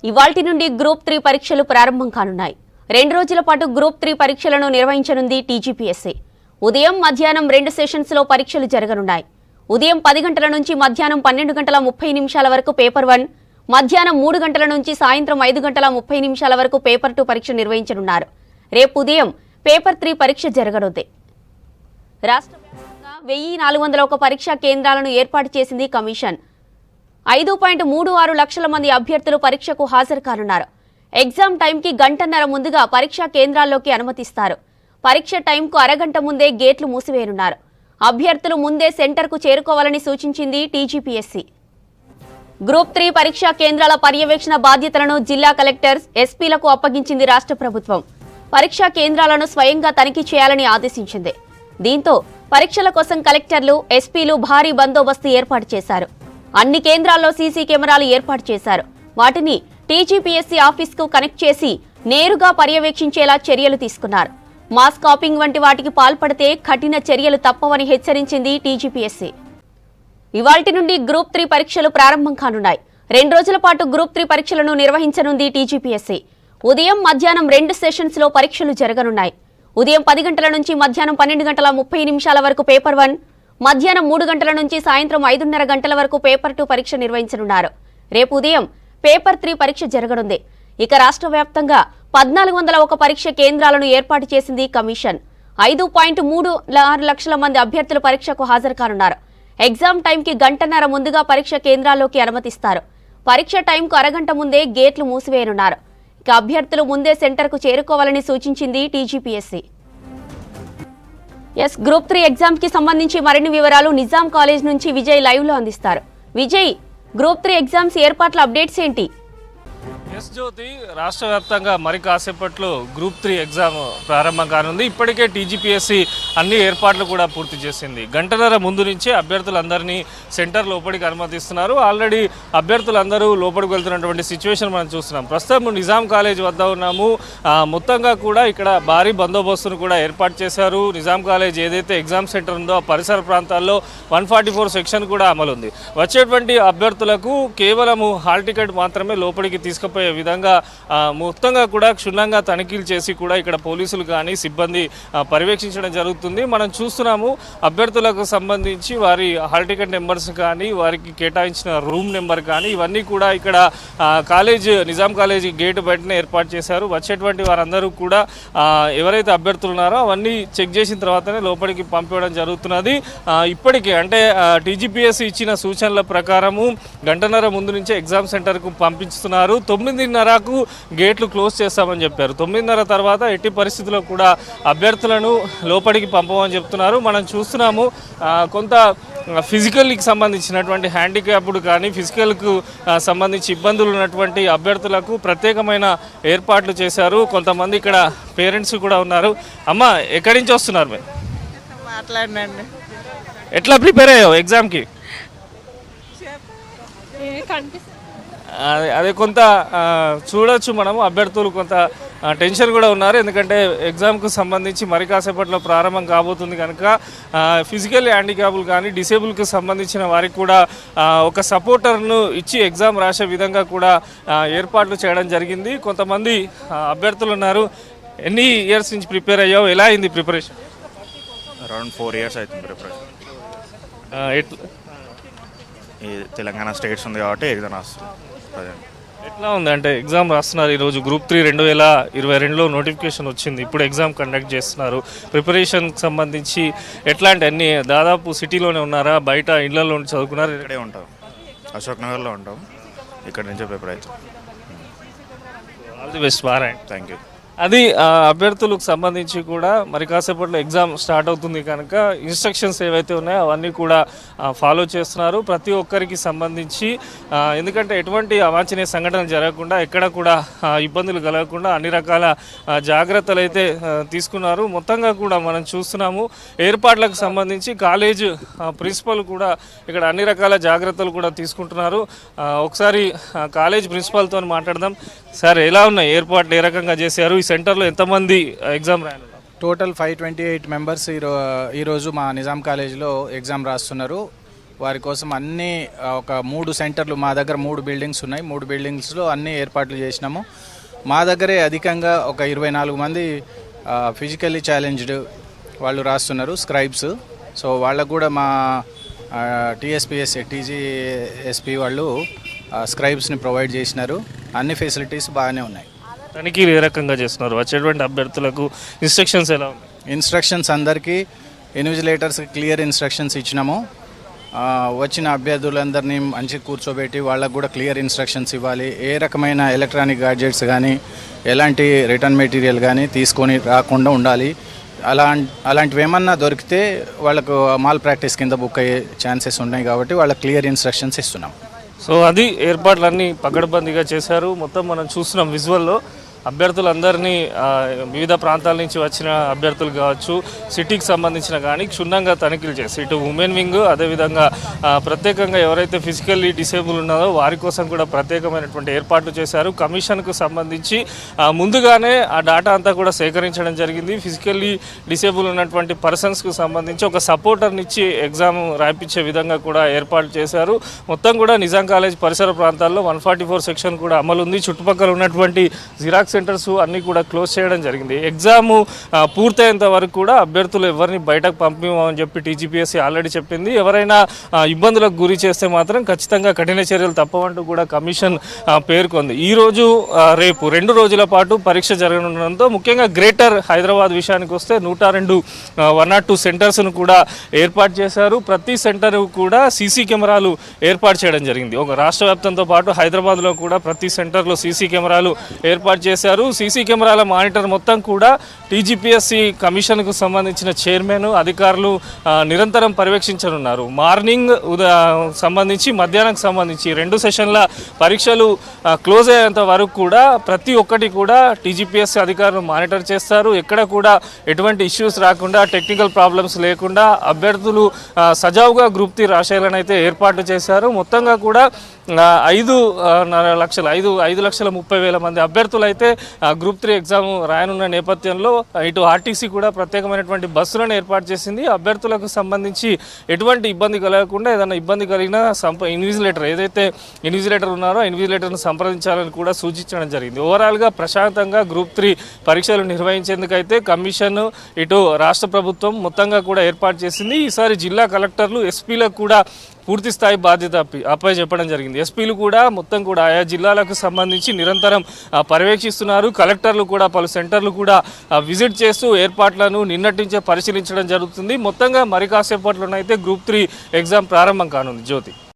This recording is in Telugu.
ఇవాల్టి నుండి గ్రూప్ 3 పరీక్షలు ప్రారంభం కానున్నాయి. 2 రోజుల పాటు గ్రూప్ 3 పరీక్షలను నిర్వహించనుంది టీజీపీఎస్సీ. ఉదయం, మధ్యాహ్నం 2 సెషన్స్లో పరీక్షలు జరగనున్నాయి. ఉదయం 10 గంటల నుంచి మధ్యాహ్నం 12 గంటల 30 నిమిషాల వరకు పేపర్ 1, మధ్యాహ్నం 3 గంటల నుంచి సాయంత్రం 5 గంటల 30 నిమిషాల వరకు పేపర్ 2 పరీక్ష నిర్వహించనున్నారు. రేపు ఉదయం పేపర్ 3 పరీక్ష జరగనుంది. రాష్ట్ర వ్యాప్తంగా 1401 పరీక్షా కేంద్రాలను ఏర్పాటు చేసింది కమిషన్. 5.36 లక్షల మంది అభ్యర్థులు పరీక్షకు హాజరు కానున్నారు. ఎగ్జామ్ టైంకి గంటన్నర ముందుగా పరీక్షా కేంద్రాల్లోకి అనుమతిస్తారు. పరీక్ష టైంకు అరగంట ముందే గేట్లు మూసివేయనున్నారు. అభ్యర్థులు ముందే సెంటర్కు చేరుకోవాలని సూచించింది టీజీపీఎస్సీ. గ్రూప్ 3 పరీక్షా కేంద్రాల పర్యవేక్షణ బాధ్యతలను జిల్లా కలెక్టర్స్, ఎస్పీలకు అప్పగించింది రాష్ట్ర ప్రభుత్వం. పరీక్షా కేంద్రాలను స్వయంగా తనిఖీ చేయాలని ఆదేశించింది. దీంతో పరీక్షల కోసం కలెక్టర్లు, ఎస్పీలు భారీ బందోబస్తు ఏర్పాటు చేశారు. అన్ని కేంద్రాల్లో సీసీ కెమెరాలు ఏర్పాటు చేశారు. వాటిని టీజీపీఎస్సీ ఆఫీస్కు కనెక్ట్ చేసి నేరుగా పర్యవేక్షించేలా చర్యలు తీసుకున్నారు. మాస్ కాపింగ్ వంటి వాటికి పాల్పడితే కఠిన చర్యలు తప్పవని హెచ్చరించింది టీజీపీఎస్సీ. ఇవాల్టి నుండి గ్రూప్ 3 పరీక్షలు ప్రారంభం కానున్నాయి. 2 రోజుల పాటు గ్రూప్ 3 పరీక్షలను నిర్వహించనుంది టీజీపీఎస్సీ. ఉదయం, మధ్యాహ్నం 2 సెషన్స్లో పరీక్షలు జరగనున్నాయి. ఉదయం 10 గంటల నుంచి మధ్యాహ్నం 12 గంటల 30 నిమిషాల వరకు పేపర్ 1, మధ్యాహ్నం 3 గంటల నుంచి సాయంత్రం 5:30 గంటల వరకు పేపర్ 2 పరీక్ష నిర్వహించనున్నారు. రేపు ఉదయం పేపర్ 3 పరీక్ష జరగనుంది. ఇక రాష్ట్ర వ్యాప్తంగా 1401 పరీక్ష కేంద్రాలను ఏర్పాటు చేసింది కమిషన్. 5.36 లక్షల మంది అభ్యర్థులు పరీక్షకు హాజరు కానున్నారు. ఎగ్జామ్ టైంకి గంటన్నర ముందుగా పరీక్ష కేంద్రాల్లోకి అనుమతిస్తారు. పరీక్ష టైంకు అరగంట ముందే గేట్లు మూసివేయనున్నారు. ఇక అభ్యర్థులు ముందే సెంటర్కు చేరుకోవాలని సూచించింది టీజీపీఎస్సీ. గ్రూప్ 3 ఎగ్జామ్ కి సంబంధించి మరిన్ని వివరాలు నిజాం కాలేజ్ నుంచి విజయ్ లైవ్ లో అందిస్తారు. విజయ్, గ్రూప్ 3 ఎగ్జామ్స్ ఏర్పాట్ల అప్డేట్స్ ఏంటి? జ్యోతి, రాష్ట్ర వ్యాప్తంగా మరి కాసేపట్లో గ్రూప్ 3 ఎగ్జామ్ ప్రారంభం కానుంది. ఇప్పటికే టీజీపీఎస్సీ అన్ని ఏర్పాట్లు కూడా పూర్తి చేసింది. గంటన్నర ముందు నుంచే అభ్యర్థులందరినీ సెంటర్ లోపలికి అనుమతిస్తున్నారు. ఆల్రెడీ అభ్యర్థులందరూ లోపలికి వెళ్తున్నటువంటి సిచ్యువేషన్ మనం చూస్తున్నాం. ప్రస్తుతం నిజాం కాలేజ్ వద్ద ఉన్నాము. మొత్తంగా కూడా ఇక్కడ భారీ బందోబస్తును కూడా ఏర్పాటు చేశారు. నిజాం కాలేజ్ ఏదైతే ఎగ్జామ్ సెంటర్ ఉందో ఆ పరిసర ప్రాంతాల్లో 144 సెక్షన్ కూడా అమలు ఉంది. వచ్చేటువంటి అభ్యర్థులకు కేవలము హాల్ టికెట్ మాత్రమే లోపలికి తీసుకుపోయే విధంగా మొత్తంగా కూడా క్షుణ్ణంగా తనిఖీలు చేసి కూడా ఇక్కడ పోలీసులు కానీ సిబ్బంది పర్యవేక్షించడం జరుగుతుంది. మనం చూస్తున్నాము అభ్యర్థులకు సంబంధించి వారి హాల్ టికెట్ నెంబర్స్ కానీ, వారికి కేటాయించిన రూమ్ నెంబర్ కానీ ఇవన్నీ కూడా ఇక్కడ నిజాం కాలేజ్ గేటు బయటనే ఏర్పాటు చేశారు. వచ్చేటువంటి వారందరూ కూడా ఎవరైతే అభ్యర్థులు ఉన్నారో అవన్నీ చెక్ చేసిన తర్వాతనే లోపలికి పంపించడం జరుగుతున్నది. ఇప్పటికే అంటే టీజీపీఎస్సీ ఇచ్చిన సూచనల ప్రకారము గంటన్నర ముందు నుంచే ఎగ్జామ్ సెంటర్కు పంపిస్తున్నారు. 9:30కు గేట్లు క్లోజ్ చేస్తామని చెప్పారు. 9:30 తర్వాత ఎట్టి పరిస్థితుల్లో కూడా అభ్యర్థులను లోపలికి పంపమని చెప్తున్నారు. మనం చూస్తున్నాము కొంత ఫిజికల్కి సంబంధించినటువంటి హ్యాండిక్యాప్డ్ కానీ ఫిజికల్కు సంబంధించి ఇబ్బందులు ఉన్నటువంటి అభ్యర్థులకు ప్రత్యేకమైన ఏర్పాట్లు చేశారు. కొంతమంది ఇక్కడ పేరెంట్స్ కూడా ఉన్నారు. అమ్మ, ఎక్కడి నుంచి వస్తున్నారు మీరు? మాట్లాడండి. ఎట్లా ప్రిపేర్ అయ్యావు ఎగ్జామ్కి? అదే కొంత చూడొచ్చు మనము అభ్యర్థులు కొంత టెన్షన్ కూడా ఉన్నారు. ఎందుకంటే ఎగ్జామ్కు సంబంధించి మరి కాసేపట్లో ప్రారంభం కాబోతుంది కనుక ఫిజికల్ హ్యాండిక్యాప్లు కానీ డిసేబుల్కి సంబంధించిన వారికి కూడా ఒక సపోర్టర్ను ఇచ్చి ఎగ్జామ్ రాసే విధంగా కూడా ఏర్పాట్లు చేయడం జరిగింది. కొంతమంది అభ్యర్థులు ఉన్నారు. ఎన్ని ఇయర్స్ నుంచి ప్రిపేర్ అయ్యావు? ఎలా అయింది ప్రిపరేషన్? అరౌండ్ 4 years అవుతుంది ప్రిపరేషన్. ఈ తెలంగాణ స్టేట్స్ ఉంది కాబట్టి ఎగ్జామ్ రాస్తుంది. ఎట్లా ఉంది అంటే ఎగ్జామ్ రాస్తున్నారు ఈరోజు గ్రూప్ 3 2022లో నోటిఫికేషన్ వచ్చింది. ఇప్పుడు ఎగ్జామ్ కండక్ట్ చేస్తున్నారు. ప్రిపరేషన్కి సంబంధించి ఎట్లాంటి అన్ని దాదాపు సిటీలోనే ఉన్నారా, బయట ఇళ్లలో చదువుకున్నారు? ఇక్కడే ఉంటాం, అశోక్ నగర్లో ఉంటాం. ఇక్కడ నుంచే పేపర్ అవుతాం. All the best. బాగా థ్యాంక్ యూ. అది అభ్యర్థులకు సంబంధించి కూడా మరి కాసేపట్లో ఎగ్జామ్ స్టార్ట్ అవుతుంది కనుక ఇన్స్ట్రక్షన్స్ ఏవైతే ఉన్నాయో అవన్నీ కూడా ఫాలో చేస్తున్నారు ప్రతి ఒక్కరికి సంబంధించి. ఎందుకంటే ఎటువంటి అవాంఛనీయ సంఘటనలు జరగకుండా, ఎక్కడ కూడా ఇబ్బందులు కలగకుండా అన్ని రకాల జాగ్రత్తలు అయితే తీసుకున్నారు. మొత్తంగా కూడా మనం చూస్తున్నాము ఏర్పాట్లకు సంబంధించి కాలేజ్ ప్రిన్సిపల్ కూడా ఇక్కడ అన్ని రకాల జాగ్రత్తలు కూడా తీసుకుంటున్నారు. ఒకసారి కాలేజ్ ప్రిన్సిపల్తో మాట్లాడదాం. సార్, ఎలా ఉన్నాయి ఏర్పాట్లు? ఏ రకంగా చేశారు? ఈ సెంటర్లో ఎంతమంది ఎగ్జామ్ రాయాలి? టోటల్ 528 మెంబర్స్ ఈరోజు మా నిజాం కాలేజ్లో ఎగ్జామ్ రాస్తున్నారు. వారి కోసం అన్ని ఒక 3 సెంటర్లు మా దగ్గర 3 బిల్డింగ్స్ ఉన్నాయి. 3 బిల్డింగ్స్లో అన్ని ఏర్పాట్లు చేసినాము. మా దగ్గరే అధికంగా ఒక 24 మంది ఫిజికల్లీ ఛాలెంజ్డ్ వాళ్ళు రాస్తున్నారు, స్క్రైబ్స్. సో వాళ్ళకు కూడా మా టీజీఎస్పీ వాళ్ళు స్క్రైబ్స్ని ప్రొవైడ్ చేసినారు. అన్ని ఫెసిలిటీస్ బాగానే ఉన్నాయి. తనిఖీలు ఏ రకంగా చేస్తున్నారు? వచ్చేటువంటి అభ్యర్థులకు ఇన్స్ట్రక్షన్స్ ఎలా ఉన్నాయి? ఇన్స్ట్రక్షన్స్ అందరికీ ఇన్విజిలేటర్స్కి క్లియర్ ఇన్స్ట్రక్షన్స్ ఇచ్చినాము. వచ్చిన అభ్యర్థులందరినీ మంచిగా కూర్చోబెట్టి వాళ్ళకు కూడా క్లియర్ ఇన్స్ట్రక్షన్స్ ఇవ్వాలి. ఏ రకమైన ఎలక్ట్రానిక్ గాడ్జెట్స్ కానీ ఎలాంటి రిటర్న్ మెటీరియల్ కానీ తీసుకొని రాకుండా ఉండాలి. అలాంటివి ఏమన్నా దొరికితే వాళ్ళకు మాల్ ప్రాక్టీస్ కింద బుక్ అయ్యే ఛాన్సెస్ ఉన్నాయి కాబట్టి వాళ్ళకి క్లియర్ ఇన్స్ట్రక్షన్స్ ఇస్తున్నాం. సో అది ఏర్పాట్లన్నీ పకడ్బందీగా చేశారు. మొత్తం మనం చూస్తున్నాం విజువల్లో అభ్యర్థులందరినీ వివిధ ప్రాంతాల నుంచి వచ్చిన అభ్యర్థులు కావచ్చు, సిటీకి సంబంధించిన కానీ క్షుణ్ణంగా తనిఖీలు చేసి ఇటు ఉమెన్ వింగ్, అదేవిధంగా ప్రత్యేకంగా ఎవరైతే ఫిజికల్లీ డిసేబుల్ ఉన్నారో వారి కోసం కూడా ప్రత్యేకమైనటువంటి ఏర్పాట్లు చేశారు. కమిషన్కు సంబంధించి ముందుగానే ఆ డేటా అంతా కూడా సేకరించడం జరిగింది. ఫిజికల్లీ డిసేబుల్ ఉన్నటువంటి పర్సన్స్కు సంబంధించి ఒక సపోర్టర్ని ఇచ్చి ఎగ్జామ్ రాయించే విధంగా కూడా ఏర్పాటు చేశారు. మొత్తం కూడా నిజాం కాలేజ్ పరిసర ప్రాంతాల్లో 144 సెక్షన్ కూడా అమలు ఉంది. చుట్టుపక్కల ఉన్నటువంటి జిరాక్స్ సెంటర్స్ అన్నీ కూడా క్లోజ్ చేయడం జరిగింది. ఎగ్జామ్ పూర్తయ్యేంత వరకు కూడా అభ్యర్థులు ఎవరిని బయటకు పంపిమని చెప్పి టీజీపీఎస్సీ ఆల్రెడీ చెప్పింది. ఎవరైనా ఇబ్బందులకు గురి చేస్తే మాత్రం ఖచ్చితంగా కఠిన చర్యలు తప్పవంటూ కూడా కమిషన్ పేర్కొంది. ఈరోజు రేపు 2 రోజుల పాటు పరీక్ష జరగనుండడంతో ముఖ్యంగా గ్రేటర్ హైదరాబాద్ విషయానికి వస్తే 102 సెంటర్స్ను కూడా ఏర్పాటు చేశారు. ప్రతి సెంటర్ కూడా సీసీ కెమెరాలు ఏర్పాటు చేయడం జరిగింది. ఒక రాష్ట్ర వ్యాప్తంతో పాటు హైదరాబాద్లో కూడా ప్రతి సెంటర్లో సీసీ కెమెరాలు ఏర్పాటు చేశారు. సీసీ కెమెరాల మానిటర్ మొత్తం కూడా టీజీపీఎస్సీ కమిషన్కు సంబంధించిన చైర్మన్, అధికారులు నిరంతరం పర్యవేక్షించనున్నారు. మార్నింగ్ సంబంధించి మధ్యాహ్నానికి సంబంధించి 2 సెషన్ల పరీక్షలు క్లోజ్ అయ్యేంత వరకు కూడా ప్రతి ఒక్కటి కూడా టీజీపీఎస్సీ అధికారులు మానిటర్ చేస్తారు. ఎక్కడ కూడా ఎటువంటి ఇష్యూస్ రాకుండా, టెక్నికల్ ప్రాబ్లమ్స్ లేకుండా అభ్యర్థులు సజావుగా గ్రూప్ 3 రాసేయాలని అయితే ఏర్పాట్లు చేశారు. మొత్తంగా కూడా 5,30,000 మంది అభ్యర్థులు అయితే గ్రూప్ 3 ఎగ్జామ్ రాయనున్న నేపథ్యంలో ఇటు ఆర్టీసీ కూడా ప్రత్యేకమైనటువంటి బస్సులను ఏర్పాటు చేసింది. అభ్యర్థులకు సంబంధించి ఎటువంటి ఇబ్బంది కలగకుండా ఏదైనా ఇబ్బంది కలిగినా ఏదైతే ఇన్విజిలేటర్ ఉన్నారో ఇన్విజిలేటర్ను సంప్రదించాలని కూడా సూచించడం జరిగింది. ఓవరాల్గా ప్రశాంతంగా గ్రూప్ 3 పరీక్షలు నిర్వహించేందుకైతే కమిషన్, ఇటు రాష్ట్ర ప్రభుత్వం మొత్తంగా కూడా ఏర్పాటు చేసింది. ఈసారి జిల్లా కలెక్టర్లు, ఎస్పీలకు కూడా పూర్తి స్థాయి బాధ్యత అప్పై చెప్పడం జరిగింది. ఎస్పీలు కూడా మొత్తం కూడా ఆయా జిల్లాలకు సంబంధించి నిరంతరం పర్యవేక్షిస్తున్నారు. కలెక్టర్లు కూడా పలు సెంటర్లు కూడా విజిట్ చేస్తూ ఏర్పాట్లను నిన్నటి నుంచే పరిశీలించడం జరుగుతుంది. మొత్తంగా మరి కాసేపట్లోనైతే గ్రూప్ 3 ఎగ్జామ్ ప్రారంభం కానుంది. జ్యోతి.